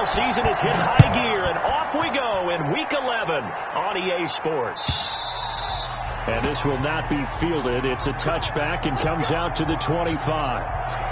football season has hit high gear, and off we go in Week 11 on EA Sports. And this will not be fielded. It's a touchback and comes out to the 25.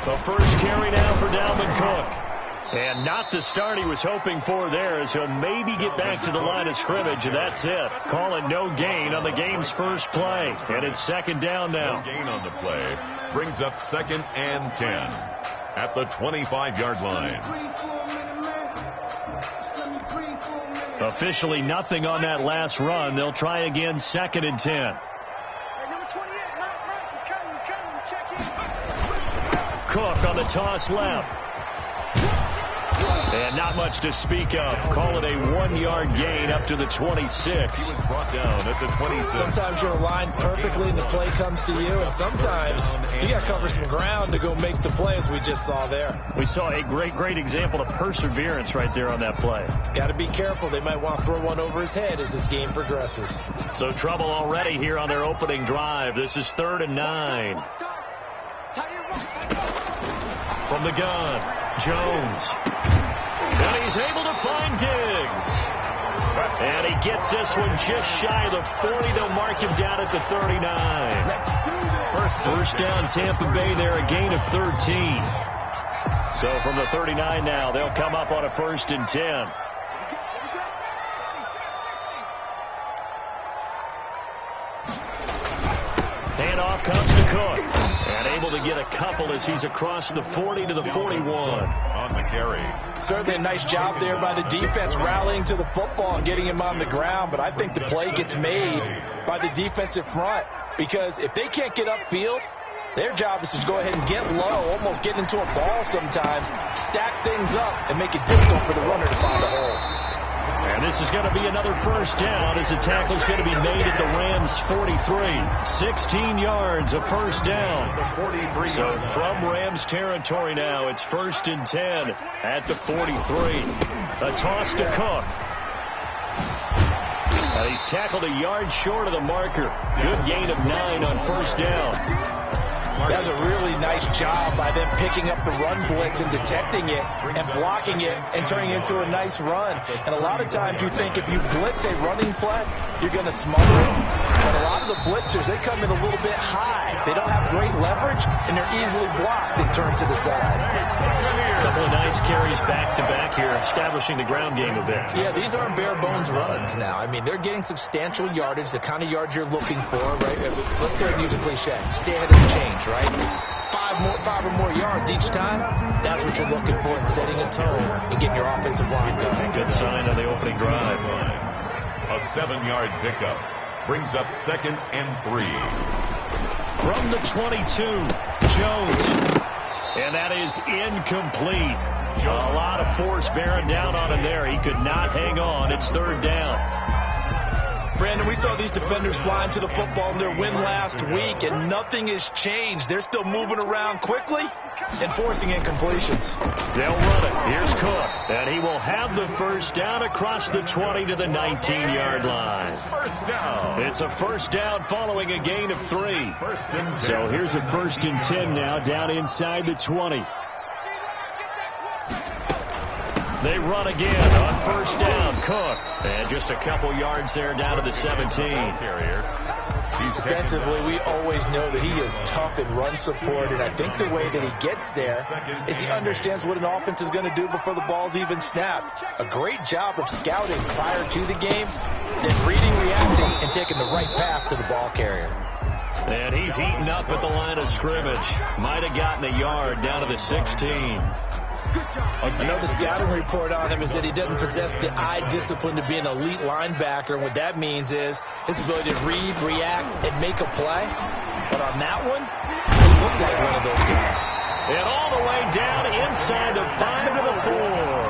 The first carry now for Dalvin Cook. And not the start he was hoping for there, as he'll maybe get back to the line of scrimmage, and that's it. Call it no gain on the game's first play. And it's second down now. No gain on the play brings up 2nd and 10 at the 25-yard line. Officially nothing on that last run. They'll try again 2nd and 10. Cook on the toss left. And not much to speak of. Call it a 1-yard gain up to the 26. He was brought down at the 26. Sometimes you're aligned perfectly and the play comes to you, and sometimes you got to cover some ground to go make the play, as we just saw there. We saw a great example of perseverance right there on that play. Got to be careful. They might want to throw one over his head as this game progresses. So trouble already here on their opening drive. This is 3rd and 9. From the gun, Jones. And he's able to find Diggs. And he gets this one just shy of the 40. They'll mark him down at the 39. First down, Tampa Bay there, a gain of 13. So from the 39 now, they'll come up on a 1st and 10. Handoff comes to Cook. And able to get a couple as he's across the 40 to the 41. On the carry. Certainly a nice job there by the defense rallying to the football and getting him on the ground. But I think the play gets made by the defensive front, because if they can't get upfield, their job is to go ahead and get low, almost get into a ball sometimes, stack things up, and make it difficult for the runner to find a hole. And this is going to be another first down, as the tackle's going to be made at the Rams' 43. 16 yards, a first down. So from Rams territory now, it's 1st and 10 at the 43. A toss to Cook. And he's tackled a yard short of the marker. Good gain of 9 on first down. That was a really nice job by them picking up the run blitz and detecting it and blocking it and turning it into a nice run. And a lot of times you think if you blitz a running play, you're going to smother it. But a lot of the blitzers, they come in a little bit high. They don't have great leverage, and they're easily blocked and turned to the side. A couple of nice carries back-to-back here, establishing the ground game a bit. Yeah, these aren't bare-bones runs now. I mean, they're getting substantial yardage, the kind of yards you're looking for, right? Let's go ahead and use a cliche. Stay ahead of the change, right? Five or more yards each time, that's what you're looking for in setting a tone and getting your offensive line going. Good sign on the opening drive. A 7-yard pickup brings up 2nd and 3. From the 22, Jones. And that is incomplete. A lot of force bearing down on him there. He could not hang on. It's 3rd down. Brandon, we saw these defenders flying to the football in their win last week, and nothing has changed. They're still moving around quickly and forcing incompletions. They'll run it. Here's Cook. And he will have the first down across the 20 to the 19-yard line. First down. It's a first down following a gain of 3. 1st and 10. So here's a 1st and 10 now, down inside the 20. They run again on first down. Cook. And just a couple yards there down to the 17. Defensively, we always know that he is tough in run support, and I think the way that he gets there is he understands what an offense is going to do before the ball's even snapped. A great job of scouting prior to the game, then reading, reacting, and taking the right path to the ball carrier. And he's eaten up at the line of scrimmage. Might have gotten a yard down to the 16. I know the scouting report on him is that he doesn't possess the eye discipline to be an elite linebacker. And what that means is his ability to read, react, and make a play. But on that one, he looked like one of those guys. And all the way down inside the 5 to the 4.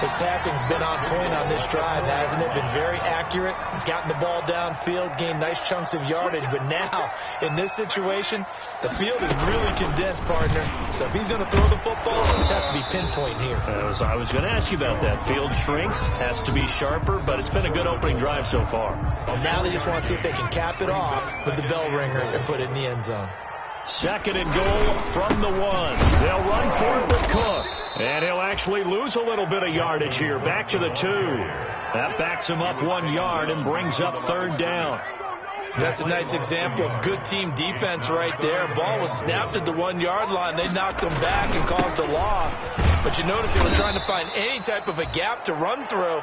His passing's been on point on this drive, hasn't it? Been very accurate, gotten the ball downfield, gained nice chunks of yardage. But now, in this situation, the field is really condensed, partner. So if he's going to throw the football, it has to be pinpoint here. I was going to ask you about that. Field shrinks, has to be sharper, but it's been a good opening drive so far. Well, now they just want to see if they can cap it off with the bell ringer and put it in the end zone. 2nd and goal from the 1. They'll run for it with Cook. And he'll actually lose a little bit of yardage here. Back to the 2. That backs him up 1 yard and brings up 3rd down. That's a nice example of good team defense right there. Ball was snapped at the 1-yard line. They knocked him back and caused a loss. But you notice they were trying to find any type of a gap to run through.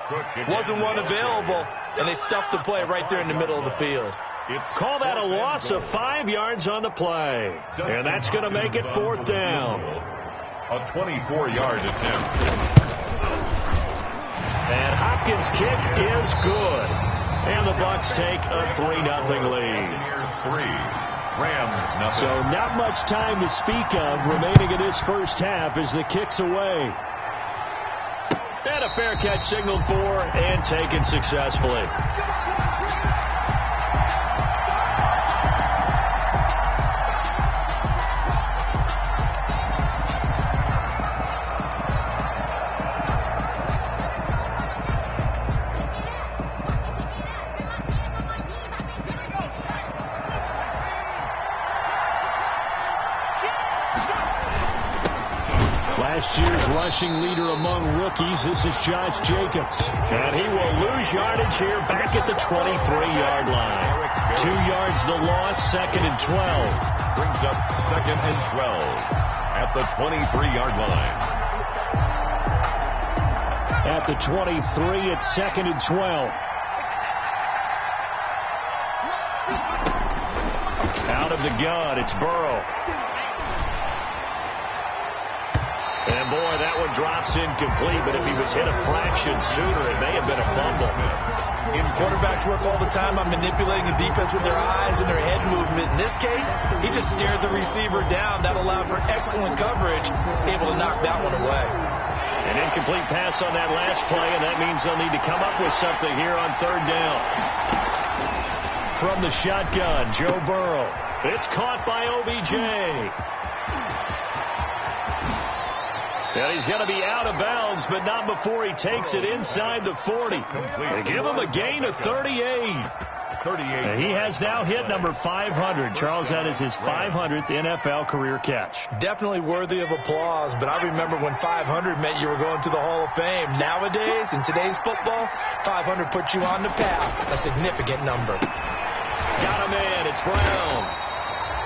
Wasn't one available, and they stuffed the play right there in the middle of the field. Call that a loss of 5 yards on the play. And that's going to make it 4th down. A 24-yard attempt. And Hopkins' kick is good. And the Bucs take a 3-0 lead. Rams nothing. So not much time to speak of remaining in this first half as the kick's away. And a fair catch signaled for and taken successfully. Last year's rushing leader among rookies, this is Josh Jacobs. And he will lose yardage here back at the 23-yard line. 2 yards the loss, 2nd and 12. Brings up 2nd and 12 at the 23-yard line. At the 23, it's 2nd and 12. Out of the gun, it's Burrow. And, boy, that one drops incomplete, but if he was hit a fraction sooner, it may have been a fumble. Quarterbacks work all the time on manipulating the defense with their eyes and their head movement. In this case, he just stared the receiver down. That allowed for excellent coverage, able to knock that one away. An incomplete pass on that last play, and that means they'll need to come up with something here on 3rd down. From the shotgun, Joe Burrow. It's caught by OBJ. And he's going to be out of bounds, but not before he takes it inside the 40. They give him a gain of 38. And he has now hit number 500. Charles, that is his 500th NFL career catch. Definitely worthy of applause, but I remember when 500 meant you were going to the Hall of Fame. Nowadays, in today's football, 500 puts you on the path, a significant number. Got a man, it's Brown.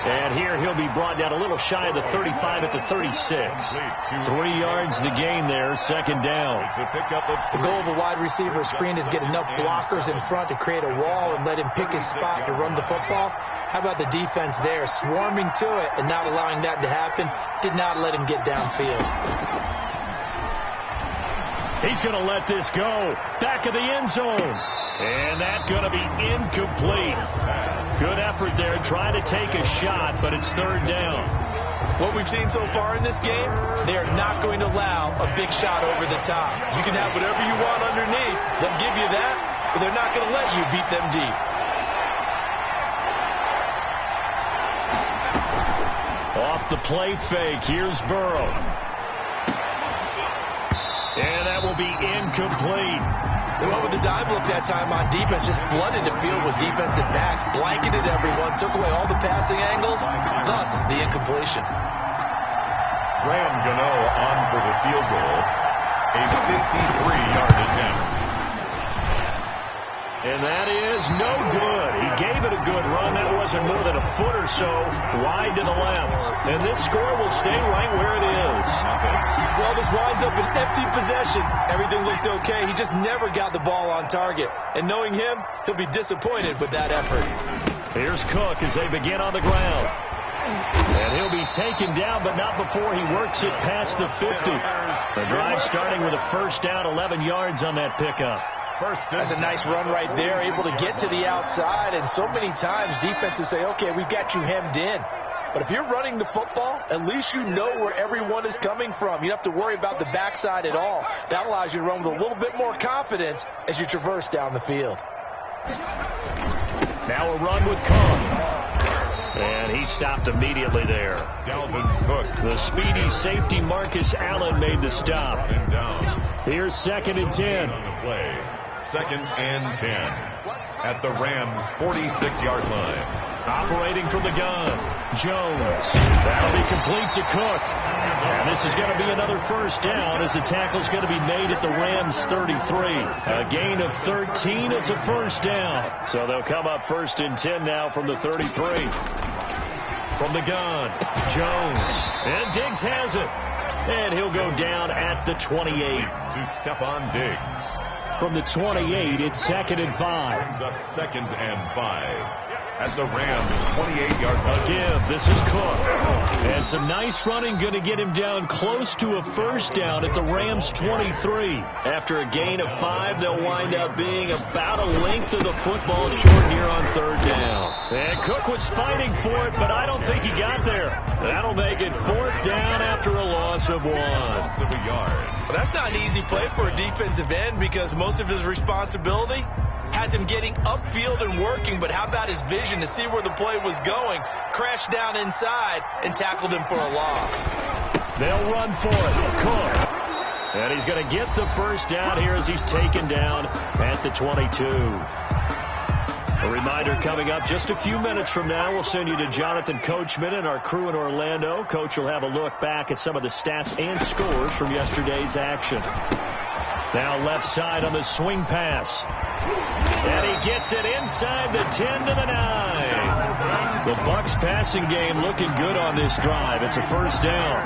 And here he'll be brought down a little shy of the 35 at the 36. 3 yards the gain there, 2nd down. The goal of a wide receiver screen is get enough blockers in front to create a wall and let him pick his spot to run the football. How about the defense there, swarming to it and not allowing that to happen? Did not let him get downfield. He's going to let this go. Back of the end zone. And that's going to be incomplete. Good effort there trying to take a shot, but it's 3rd down. What we've seen so far in this game, they are not going to allow a big shot over the top. You can have whatever you want underneath. They'll give you that, but they're not going to let you beat them deep. Off the play fake, here's Burrow. And that will be incomplete. They went with the dive look that time on defense, just flooded the field with defensive backs, blanketed everyone, took away all the passing angles, thus the incompletion. Graham Gano on for the field goal, a 53-yard attempt. And that is no good. He gave it a good run. That wasn't more than a foot or so wide to the left. And this score will stay right where it is. Well, this winds up an empty possession. Everything looked okay. He just never got the ball on target. And knowing him, he'll be disappointed with that effort. Here's Cook as they begin on the ground. And he'll be taken down, but not before he works it past the 50. The drive starting with a 1st down, 11 yards on that pickup. That's a nice run right there, able to get to the outside. And so many times defenses say, okay, we've got you hemmed in. But if you're running the football, at least you know where everyone is coming from. You don't have to worry about the backside at all. That allows you to run with a little bit more confidence as you traverse down the field. Now a run with Cook. And he stopped immediately there. Dalvin Cook. The speedy safety Marcus Allen made the stop. Here's 2nd and 10. On the play. 2nd and 10. At the Rams' 46-yard line. Operating from the gun, Jones. That'll be complete to Cook. And this is going to be another first down as the tackle's going to be made at the Rams' 33. A gain of 13. It's a first down. So they'll come up 1st and 10 now from the 33. From the gun, Jones. And Diggs has it. And he'll go down at the 28. To Stephon Diggs. From the 28, it's 2nd and 5. Brings up 2nd and 5. At the Rams' 28-yard line. Again, this is Cook. And some nice running going to get him down close to a first down at the Rams' 23. After a gain of 5, they'll wind up being about a length of the football short here on 3rd down. And Cook was fighting for it, but I don't think he got there. That'll make it 4th down after a loss of 1. Loss of a yard. Well, that's not an easy play for a defensive end because most of his responsibility has him getting upfield and working, but how about his vision to see where the play was going, crashed down inside, and tackled him for a loss. They'll run for it. Cook. And he's going to get the first down here as he's taken down at the 22. A reminder coming up just a few minutes from now, we'll send you to Jonathan Coachman and our crew in Orlando. Coach will have a look back at some of the stats and scores from yesterday's action. Now left side on the swing pass. And he gets it inside the 10 to the 9. The Bucs passing game looking good on this drive. It's a first down.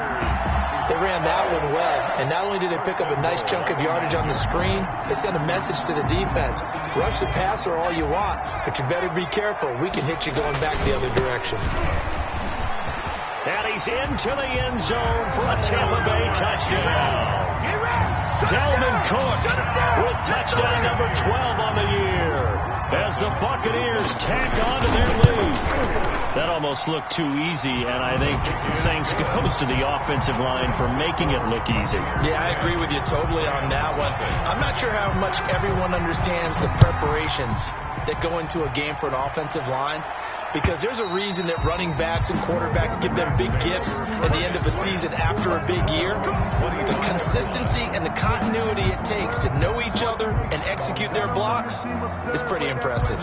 They ran that one well, and not only did they pick up a nice chunk of yardage on the screen, they sent a message to the defense. Rush the passer all you want, but you better be careful. We can hit you going back the other direction. And he's into the end zone for a Tampa Bay touchdown. Dalvin Cook with touchdown number 12 on the year as the Buccaneers tack on to their lead. That almost looked too easy, and I think thanks goes to the offensive line for making it look easy. Yeah, I agree with you totally on that one. I'm not sure how much everyone understands the preparations that go into a game for an offensive line, because there's a reason that running backs and quarterbacks give them big gifts at the end of a season after a big year. The consistency and the continuity it takes to know each other and execute their blocks is pretty impressive.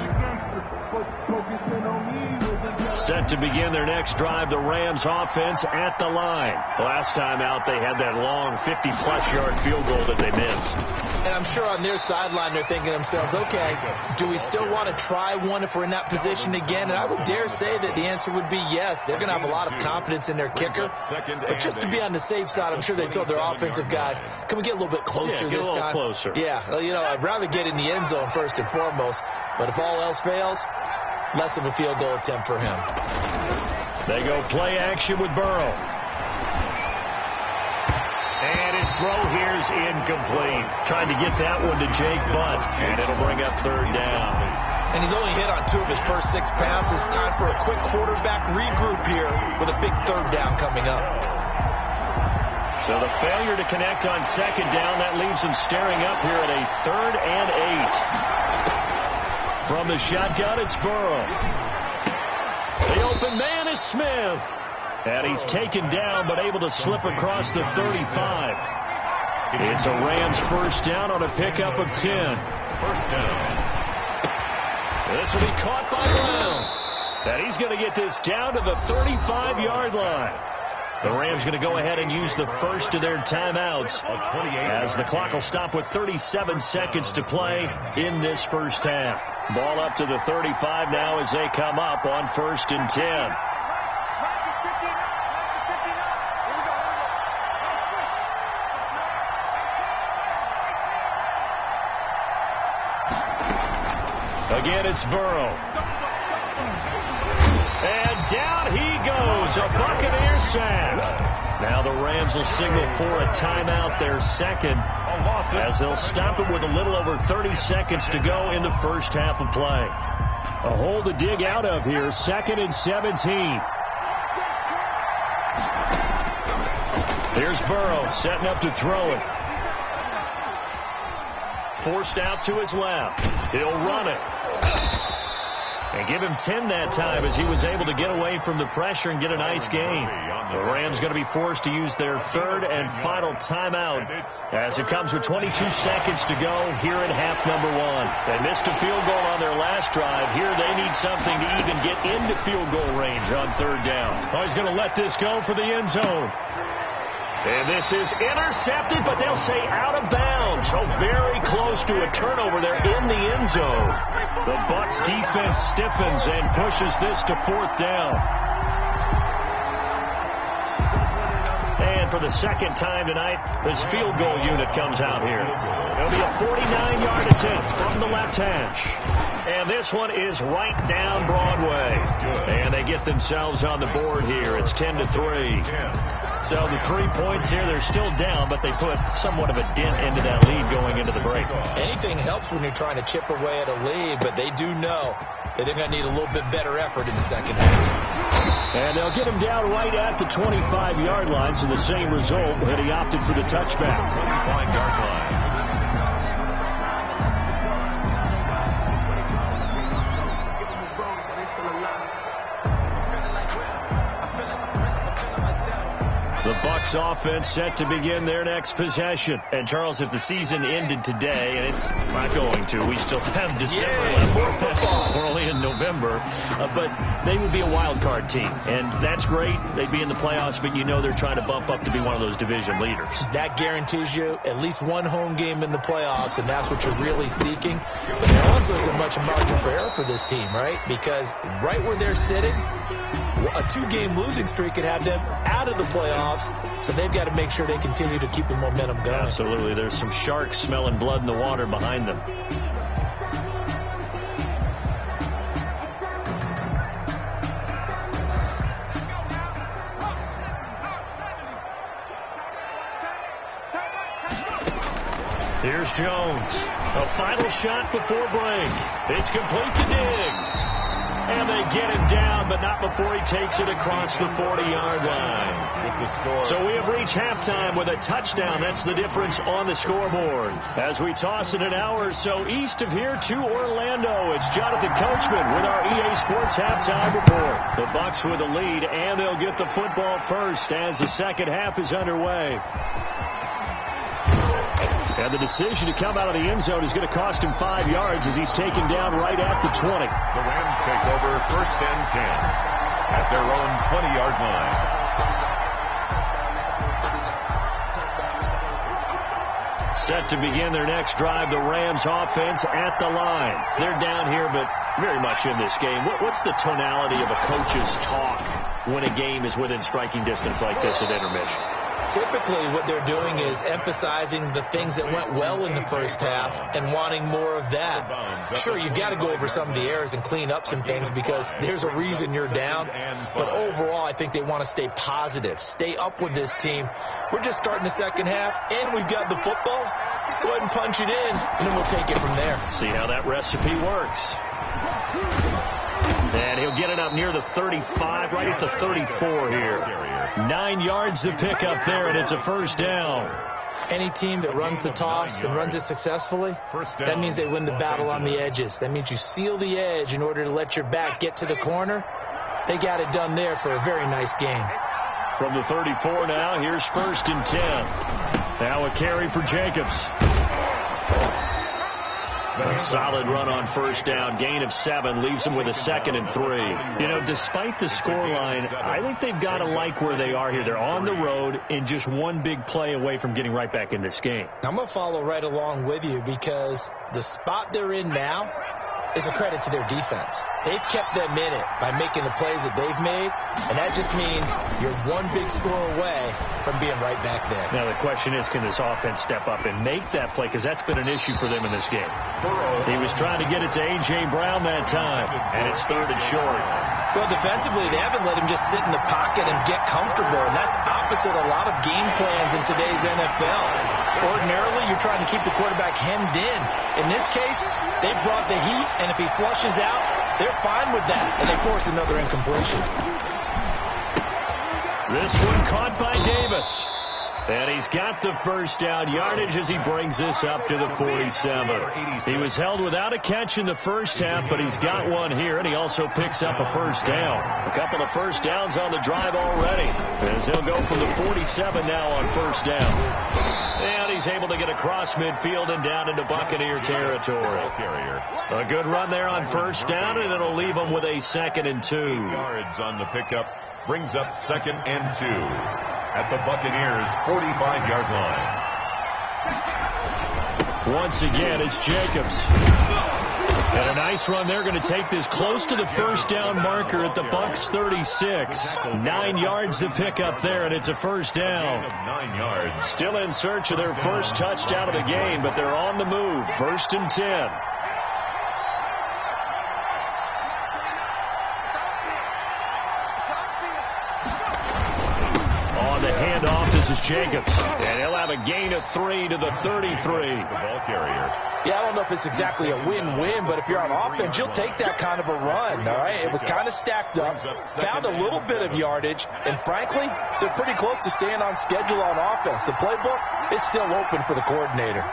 Set to begin their next drive, the Rams offense at the line. Last time out, they had that long 50-plus yard field goal that they missed. And I'm sure on their sideline they're thinking to themselves, okay, do we still want to try one if we're in that position again? And I would dare say that the answer would be yes. They're going to have a lot of confidence in their kicker. But just to be on the safe side, I'm sure they told their offensive guys, can we get a little bit closer this time? Closer. Yeah, I'd rather get in the end zone first and foremost. But if all else fails, less of a field goal attempt for him. They go play action with Burrow. And his throw here's incomplete. Trying to get that one to Jake Butt, and it'll bring up 3rd down. And he's only hit on 2 of his first 6 passes. Time for a quick quarterback regroup here with a big 3rd down coming up. So the failure to connect on 2nd down, that leaves him staring up here at a 3rd and 8. From the shotgun, it's Burrow. The open man is Smith. And he's taken down, but able to slip across the 35. It's a Rams first down on a pickup of 10. First down. This will be caught by Brown. And he's going to get this down to the 35-yard line. The Rams going to go ahead and use the first of their timeouts as the clock will stop with 37 seconds to play in this first half. Ball up to the 35 now as they come up on 1st and 10. Again, it's Burrow. And down he goes, a Buccaneer sack. Now the Rams will signal for a timeout, their second, as they'll stop it with a little over 30 seconds to go in the first half of play. A hole to dig out of here, 2nd and 17. Here's Burrow setting up to throw it. Forced out to his left. He'll run it. And give him 10 that time as he was able to get away from the pressure and get a nice gain. The Rams going to be forced to use their third and final timeout as it comes with 22 seconds to go here in half number 1. They missed a field goal on their last drive. Here they need something to even get into field goal range on third down. Oh, he's going to let this go for the end zone. And this is intercepted, but they'll say out of bounds. So very close to a turnover there in the end zone. The Bucs defense stiffens and pushes this to fourth down. And for the second time tonight, this field goal unit comes out here. It'll be a 49-yard attempt from the left hash. And this one is right down Broadway. And they get themselves on the board here. It's 10-3. So the 3 points here, they're still down, but they put somewhat of a dent into that lead going into the break. Anything helps when you're trying to chip away at a lead, but they do know that they're going to need a little bit better effort in the second half. And they'll get him down right at the 25-yard line, so the same result that he opted for the touchback. 25-yard line. The Bucs offense set to begin their next possession. And, Charles, if the season ended today, and it's not going to, we still have December left. We're only in November. But they would be a wild card team. And that's great. They'd be in the playoffs, but you know they're trying to bump up to be one of those division leaders. That guarantees you at least one home game in the playoffs, and that's what you're really seeking. But there also isn't much margin for error for this team, right? Because right where they're sitting, a 2-game losing streak could have them out of the playoffs, so they've got to make sure they continue to keep the momentum going. Absolutely. There's some sharks smelling blood in the water behind them. Here's Jones. A final shot before break. It's complete to Diggs. And they get him down, but not before he takes it across the 40-yard line. So we have reached halftime with a touchdown. That's the difference on the scoreboard. As we toss it an hour or so east of here to Orlando, it's Jonathan Coachman with our EA Sports halftime report. The Bucs with a lead, and they'll get the football first as the second half is underway. And the decision to come out of the end zone is going to cost him 5 yards as he's taken down right at the 20. The Rams take over first and 10 at their own 20-yard line. Set to begin their next drive, the Rams offense at the line. They're down here, but very much in this game. What's the tonality of a coach's talk when a game is within striking distance like this at intermission? Typically what they're doing is emphasizing the things that went well in the first half and wanting more of that. Sure, you've got to go over some of the errors and clean up some things because there's a reason you're down. But overall, I think they want to stay positive, stay up with this team. We're just starting the second half, and we've got the football. Let's go ahead and punch it in, and then we'll take it from there. See how that recipe works. And he'll get it up near the 35, right at the 34 here. 9 yards to pick up there, and it's a first down. Any team that runs the toss and runs it successfully, that means they win the battle on the edges. That means you seal the edge in order to let your back get to the corner. They got it done there for a very nice game. From the 34 now, here's first and 10. Now a carry for Jacobs. A solid run on first down. Gain of 7 leaves them with a 2nd and 3. You know, despite the scoreline, I think they've got to like where they are here. They're on the road and just one big play away from getting right back in this game. I'm going to follow right along with you because the spot they're in now is a credit to their defense. They've kept them in it by making the plays that they've made, and that just means you're one big score away from being right back there. Now the question is, can this offense step up and make that play? Because that's been an issue for them in this game. He was trying to get it to A.J. Brown that time, and it's 3rd and short. Well, defensively, they haven't let him just sit in the pocket and get comfortable, and that's opposite a lot of game plans in today's NFL. Ordinarily, you're trying to keep the quarterback hemmed in. In this case, they brought the heat, and if he flushes out, they're fine with that, and they force another incompletion. This one caught by Davis. And he's got the first down yardage as he brings this up to the 47. He was held without a catch in the first half, but he's got one here, and he also picks up a first down. A couple of first downs on the drive already, as he'll go from the 47 now on first down. And he's able to get across midfield and down into Buccaneer territory. A good run there on first down, and it'll leave him with a 2nd and 2. 8 yards on the pickup brings up 2nd and 2 at the Buccaneers' 45-yard line. Once again, it's Jacobs. And a nice run there, going to take this close to the first down marker at the Bucs 36. 9 yards to pick up there, and it's a first down. 9 yards. Still in search of their first touchdown of the game, but they're on the move. 1st and 10. Handoff, this is Jacobs. And he'll have a gain of 3 to the 33. The ball carrier. Yeah, I don't know if it's exactly a win-win, but if you're on offense, you'll take that kind of a run, all right? It was kind of stacked up, found a little bit of yardage, and frankly, they're pretty close to staying on schedule on offense. The playbook is still open for the coordinator.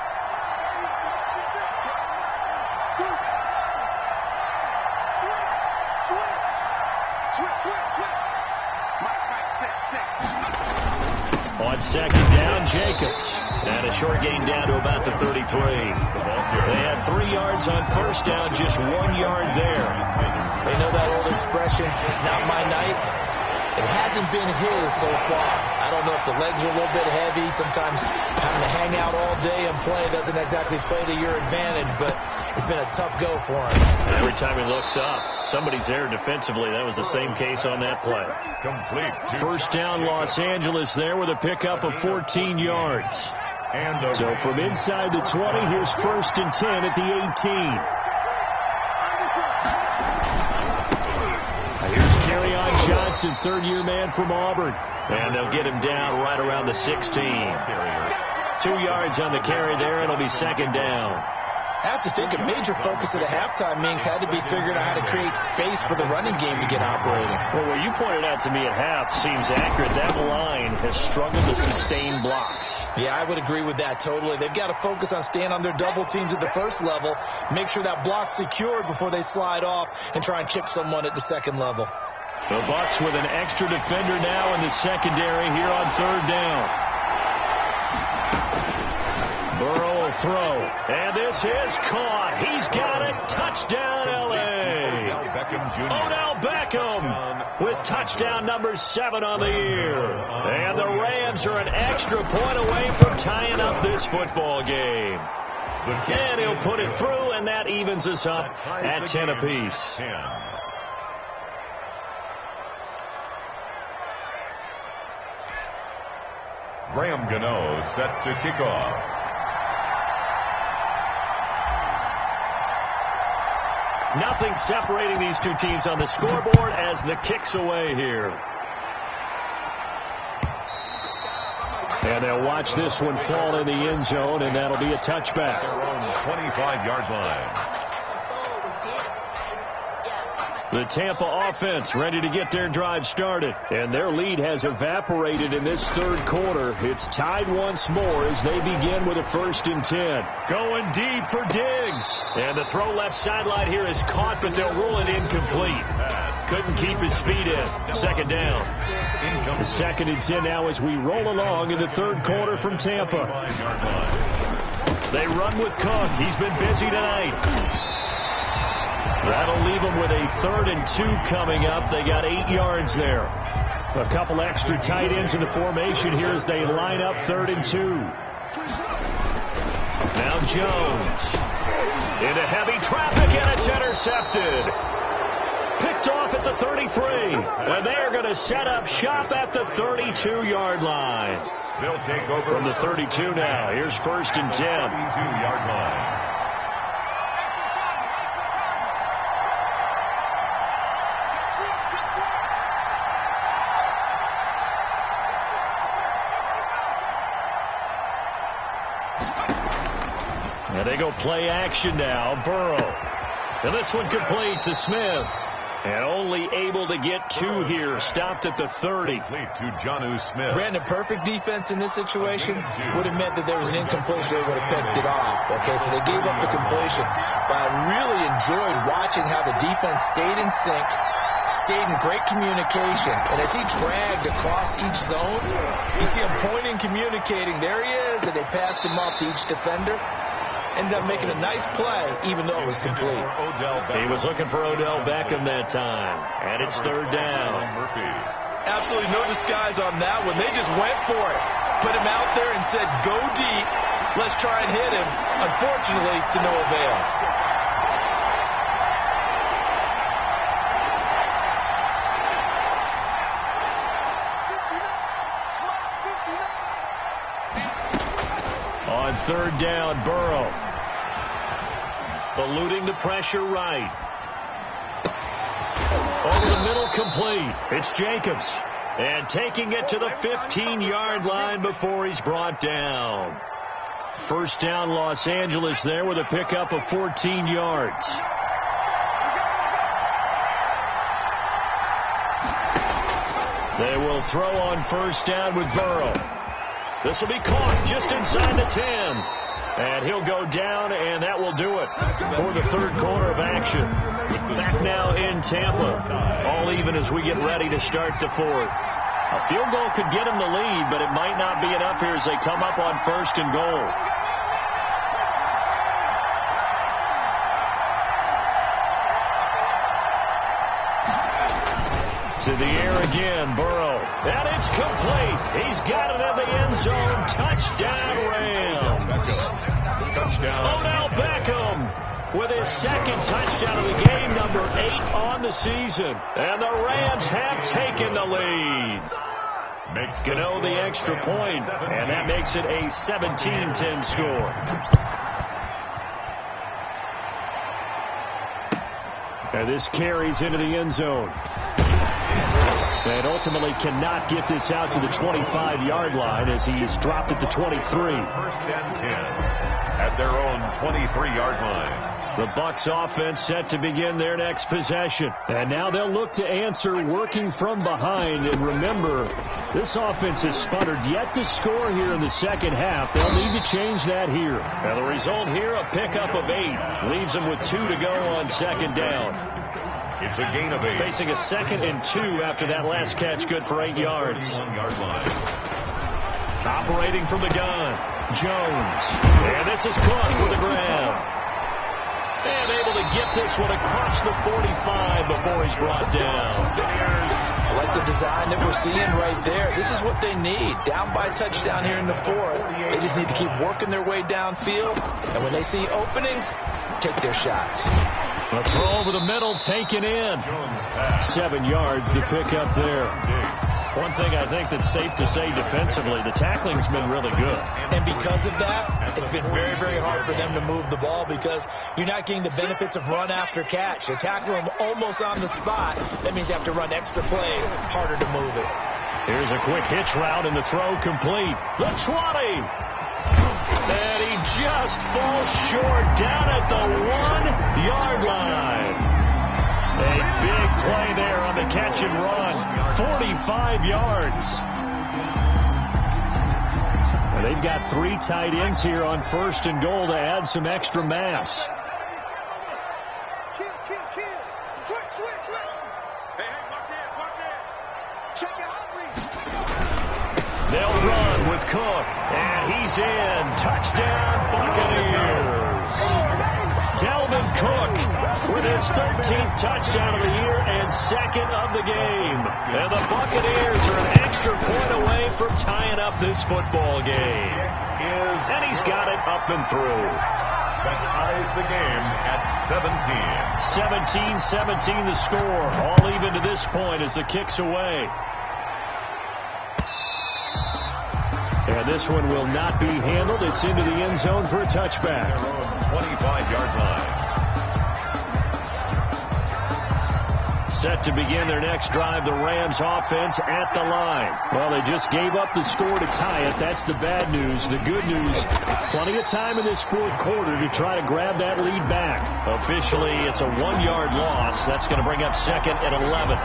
On 2nd down, Jacobs. And a short gain down to about the 33. They had 3 yards on first down, just 1 yard there. They know that old expression, it's not my night. It hasn't been his so far. I don't know if the legs are a little bit heavy. Sometimes having to hang out all day and play doesn't exactly play to your advantage, but it's been a tough go for him. Every time he looks up, somebody's there defensively. That was the same case on that play. Complete. First down, Los Angeles there with a pickup of 14 yards. So from inside the 20, here's 1st and 10 at the 18. Here's Kerryon Johnson, 3rd-year man from Auburn. And they'll get him down right around the 16. 2 yards on the carry there. It'll be 2nd down. I have to think a major focus of the halftime meetings had to be figuring out how to create space for the running game to get operating. Well, what you pointed out to me at half seems accurate. That line has struggled to sustain blocks. Yeah, I would agree with that totally. They've got to focus on staying on their double teams at the first level, make sure that block's secured before they slide off, and try and chip someone at the second level. The Bucs with an extra defender now in the secondary here on 3rd down. Burrow will throw, and this is caught. He's got it. Touchdown, L.A. Odell Beckham with touchdown number 7 on the year. And the Rams are an extra point away from tying up this football game. And he'll put it through, and that evens us up at 10 apiece. Graham Gano set to kick off. Nothing separating these two teams on the scoreboard as the kick's away here. And they'll watch this one fall in the end zone, and that'll be a touchback. Their own 25-yard line. The Tampa offense ready to get their drive started. And their lead has evaporated in this 3rd quarter. It's tied once more as they begin with a 1st and 10. Going deep for Diggs. And the throw left sideline here is caught, but they'll rule it incomplete. Couldn't keep his feet in. 2nd down. The 2nd and 10 now as we roll along in the 3rd quarter from Tampa. They run with Cook. He's been busy tonight. That'll leave them with a 3rd and 2 coming up. They got 8 yards there. A couple extra tight ends in the formation here as they line up 3rd and 2. Now Jones into heavy traffic, and it's intercepted. Picked off at the 33. And they're going to set up shop at the 32-yard line. They'll take over from the 32 now. Here's 1st and 10. 32-yard line. And they go play action now. Burrow. And this one complete to Smith. And only able to get 2 here. Stopped at the 30. To Jonnu Smith. Brandon, perfect defense in this situation would have meant that there was an incompletion. They would have picked it off. Okay, so they gave up the completion. But I really enjoyed watching how the defense stayed in sync, stayed in great communication. And as he dragged across each zone, you see him pointing, communicating. There he is, and they passed him off to each defender. Ended up making a nice play, even though it was complete. He was looking for Odell Beckham that time, and it's 3rd down. Absolutely no disguise on that one. They just went for it. Put him out there and said, go deep. Let's try and hit him. Unfortunately, to no avail. On 3rd down, Burrow. Eluding the pressure right. Over the middle, complete. It's Jacobs. And taking it to the 15-yard line before he's brought down. 1st down, Los Angeles there with a pickup of 14 yards. They will throw on 1st down with Burrow. This will be caught just inside the 10. And he'll go down, and that will do it for the 3rd quarter of action. Back now in Tampa. All even as we get ready to start the 4th. A field goal could get them the lead, but it might not be enough here as they come up on 1st and goal. To the air again, Burrow. And it's complete. He's got it in the end zone. Touchdown, Rams. Odell Beckham with his 2nd touchdown of the game, number 8 on the season. And the Rams have taken the lead. Gano the extra point, and that makes it a 17-10 score. And this carries into the end zone. And ultimately cannot get this out to the 25-yard line as he's dropped at the 23. 1st and 10 at their own 23-yard line. The Bucs offense set to begin their next possession. And now they'll look to answer working from behind. And remember, this offense has sputtered yet to score here in the 2nd half. They'll need to change that here. Now the result here, a pickup of 8. Leaves them with 2 to go on 2nd down. It's a gain of 8. Facing a 2nd and 2 after that last catch, good for 8 yards. 1-yard line. Operating from the gun, Jones. And this is Cook with the grab. And able to get this one across the 45 before he's brought down. I like the design that we're seeing right there. This is what they need. Down by a touchdown here in the 4th. They just need to keep working their way downfield. And when they see openings, take their shots. A throw over the middle, taken in. 7 yards, the pickup there. One thing I think that's safe to say defensively, the tackling's been really good. And because of that, it's been very, very hard for them to move the ball because you're not getting the benefits of run after catch. They tackle them almost on the spot. That means you have to run extra plays, harder to move it. Here's a quick hitch route and the throw complete. The 20. And he just falls short down at the 1-yard line. A big play there on the catch and run. 45 yards. And they've got 3 tight ends here on 1st and goal to add some extra mass. They'll run with Cook. And he's in. Touchdown, Buccaneers. Dalvin Cook with his 13th touchdown of the year and 2nd of the game. And the Buccaneers are an extra point away from tying up this football game. And he's got it up and through. That ties the game at 17. 17-17 the score. All even to this point as the kick's away. And this one will not be handled. It's into the end zone for a touchback. 25-yard line. Set to begin their next drive, the Rams offense at the line. Well, they just gave up the score to tie it. That's the bad news. The good news, plenty of time in this fourth quarter to try to grab that lead back. Officially, it's a 1-yard loss. That's going to bring up second and 11.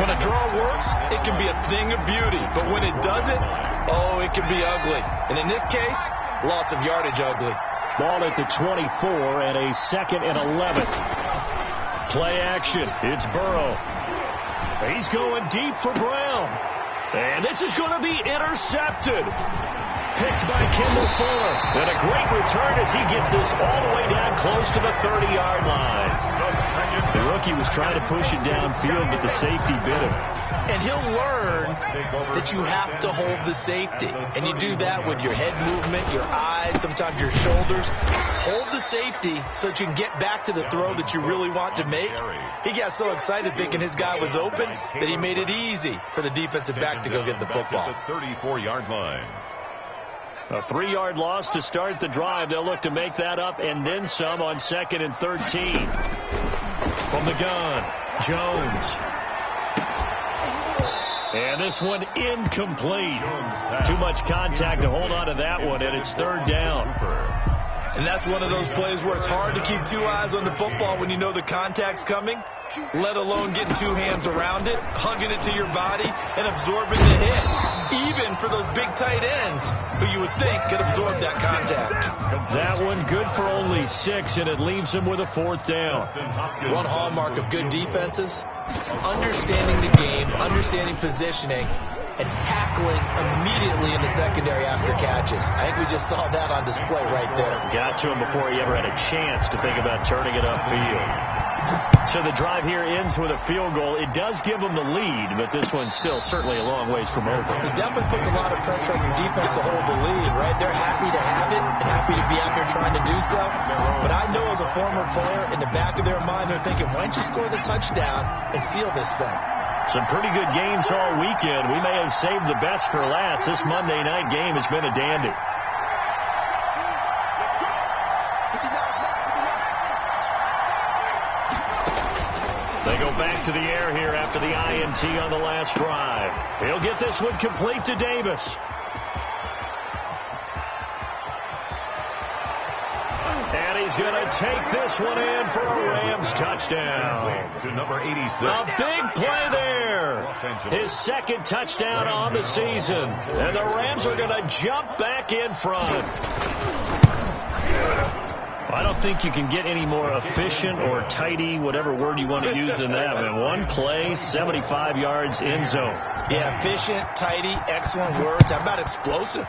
When a draw works, it can be a thing of beauty. But when it doesn't, oh, it can be ugly. And in this case, loss of yardage ugly. Ball at the 24 and a second and 11. Play action. It's Burrow. He's going deep for Brown. And this is going to be intercepted. Picked by Kendall Fuller. And a great return as he gets this all the way down close to the 30-yard line. The rookie was trying to push it downfield, but the safety bit him. And he'll learn that you have to hold the safety. And you do that with your head movement, your eyes, sometimes your shoulders. Hold the safety so that you can get back to the throw that you really want to make. He got so excited thinking his guy was open that he made it easy for the defensive back to go get the football. 34-yard line. A 3-yard loss to start the drive. They'll look to make that up and then some on 2nd and 13. From the gun, Jones. And this one incomplete. Too much contact to hold on to that one, and it's 3rd down. And that's one of those plays where it's hard to keep 2 eyes on the football when you know the contact's coming, let alone getting 2 hands around it, hugging it to your body, and absorbing the hit. Even for those big tight ends who you would think could absorb that contact. That one good for only 6, and it leaves him with a 4th down. One hallmark of good defenses is understanding the game, understanding positioning, and tackling immediately in the secondary after catches. I think we just saw that on display right there. Got to him before he ever had a chance to think about turning it upfield. So the drive here ends with a field goal. It does give them the lead, but this one's still certainly a long ways from over. It definitely puts a lot of pressure on your defense to hold the lead, right? They're happy to have it and happy to be out there trying to do so. But I know as a former player, in the back of their mind, they're thinking, why don't you score the touchdown and seal this thing? Some pretty good games all weekend. We may have saved the best for last. This Monday night game has been a dandy. They go back to the air here after the INT on the last drive. He'll get this one complete to Davis. And he's going to take this one in for a Rams touchdown. To number 86. A big play there. His 2nd touchdown on the season. And the Rams are going to jump back in front. I don't think you can get any more efficient or tidy, whatever word you want to use in that. Man, one play, 75 yards, end zone. Yeah, efficient, tidy, excellent words. How about explosive?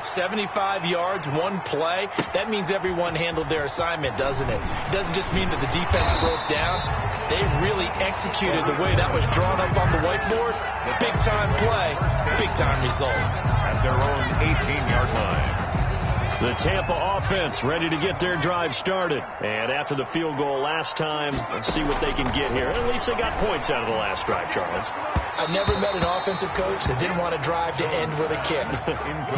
75 yards, one play. That means everyone handled their assignment, doesn't it? It doesn't just mean that the defense broke down. They really executed the way that was drawn up on the whiteboard. Big-time play, big-time result. At their own 18-yard line. The Tampa offense ready to get their drive started. And after the field goal last time, let's see what they can get here. At least they got points out of the last drive, Charles. I've never met an offensive coach that didn't want to drive to end with a kick.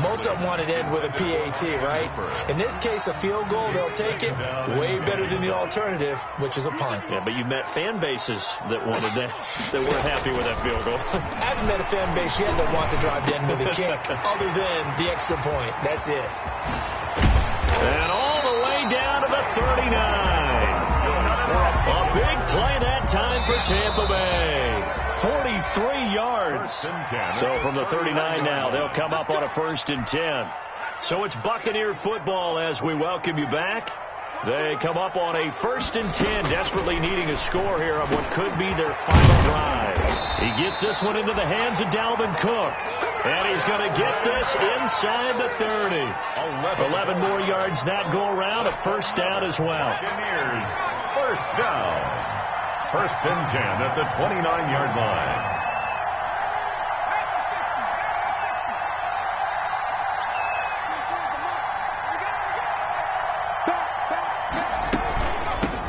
Most of them wanted to end with a PAT, right? In this case, a field goal, they'll take it. Way better than the alternative, which is a punt. Yeah, but you met fan bases that wanted that weren't happy with that field goal. I haven't met a fan base yet that wants to drive to end with a kick, other than the extra point. That's it. And all the way down to the 39. A big play that time for Tampa Bay. 43 yards. So from the 39 now, they'll come up on a 1st and 10. So it's Buccaneer football as we welcome you back. They come up on a 1st and 10, desperately needing a score here on what could be their final drive. He gets this one into the hands of Dalvin Cook. And he's going to get this inside the 30. 11 more yards that go around, a 1st down as well. Buccaneers, 1st down. 1st and 10 at the 29-yard line.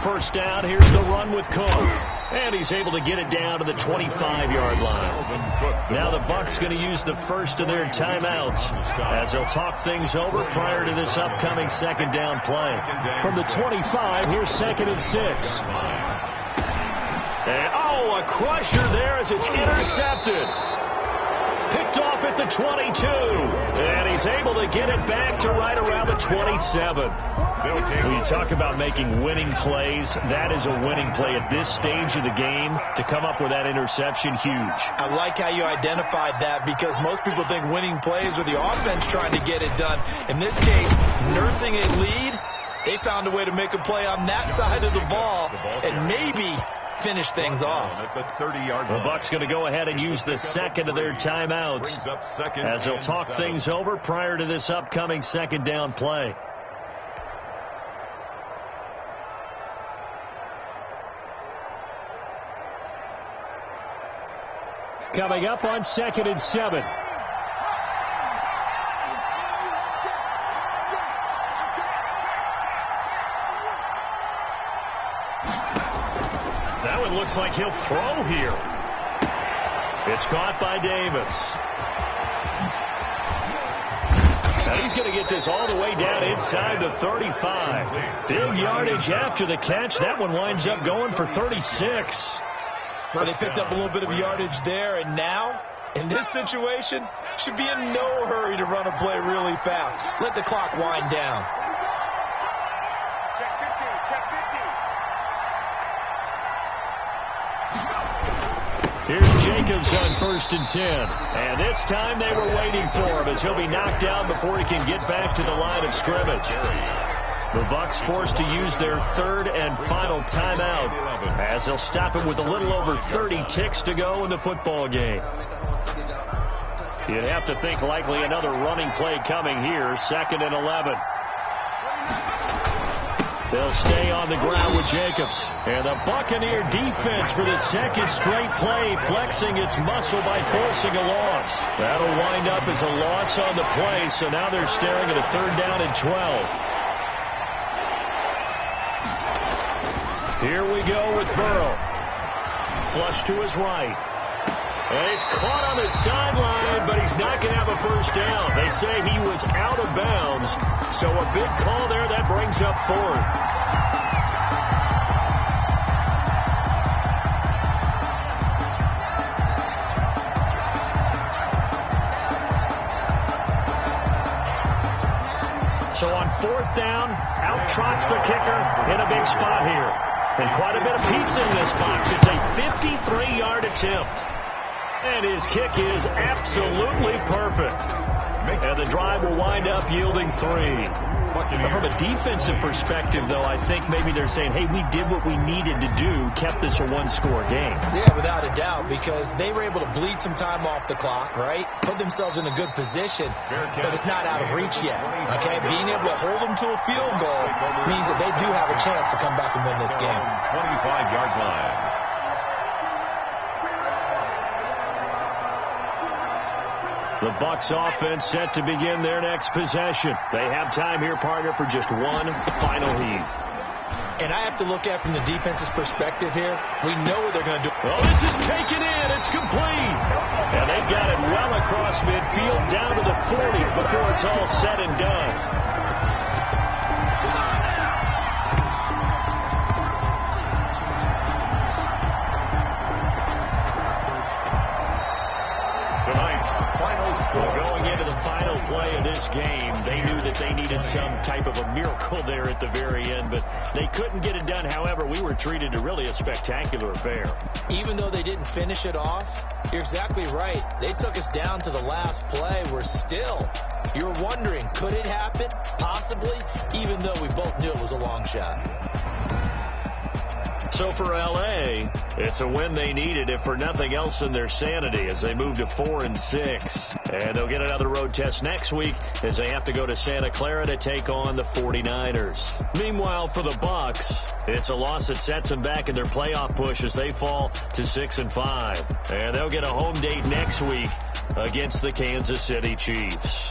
First down, here's the run with Cook. And he's able to get it down to the 25-yard line. Now the Bucs going to use the first of their timeouts as they'll talk things over prior to this upcoming 2nd down play. From the 25, here's 2nd and 6. And, Oh, a crusher there as it's intercepted. Picked off at the 22. And he's able to get it back to right around the 27. When you talk about making winning plays, that is a winning play at this stage of the game. To come up with that interception, huge. I like how you identified that, because most people think winning plays are the offense trying to get it done. In this case, nursing a lead, they found a way to make a play on that side of the ball and maybe finish things off. The Bucs going to go ahead and use the second of their timeouts as they'll talk things over prior to this upcoming second down play. Coming up on 2nd and 7. That one looks like he'll throw here. It's caught by Davis. Now he's going to get this all the way down inside the 35. Big yardage after the catch. That one winds up going for 36. Well, they picked up a little bit of yardage there, and now, in this situation, should be in no hurry to run a play really fast. Let the clock wind down. Check 50, check 50. Here's Jacobs on 1st and 10. And this time they were waiting for him as he'll be knocked down before he can get back to the line of scrimmage. The Bucs forced to use their third and final timeout as they'll stop him with a little over 30 ticks to go in the football game. You'd have to think likely another running play coming here, 2nd and 11. They'll stay on the ground with Jacobs. And the Buccaneer defense for the second straight play, flexing its muscle by forcing a loss. That'll wind up as a loss on the play, so now they're staring at a 3rd down and 12. Here we go with Burrow. Flush to his right. And he's caught on the sideline, but he's not going to have a 1st down. They say he was out of bounds, so a big call there. That brings up 4th. So on 4th down, out trots the kicker in a big spot here. And quite a bit of pizza in this box. It's a 53-yard attempt. And his kick is absolutely perfect. And the drive will wind up yielding 3. From a defensive perspective, though, I think maybe they're saying, hey, we did what we needed to do, kept this a 1-score game. Yeah, without a doubt, because they were able to bleed some time off the clock, right? Put themselves in a good position, but it's not out of reach yet, okay? Being able to hold them to a field goal means that they do have a chance to come back and win this game. 25-yard line. The Bucs offense set to begin their next possession. They have time here, partner, for just one final heave. And I have to look at from the defense's perspective here. We know what they're going to do. Oh, this is taken in. It's complete. And they've got it well across midfield down to the 40 before it's all said and done. Going into the final play of this game, they knew that they needed some type of a miracle there at the very end, but they couldn't get it done. However, we were treated to really a spectacular affair. Even though they didn't finish it off, you're exactly right. They took us down to the last play. We're still, you're wondering, could it happen? Possibly, even though we both knew it was a long shot. So for L.A., it's a win they needed, if for nothing else than their sanity, as they move to 4-6. And they'll get another road test next week as they have to go to Santa Clara to take on the 49ers. Meanwhile, for the Bucs, it's a loss that sets them back in their playoff push as they fall to 6-5. And they'll get a home date next week against the Kansas City Chiefs.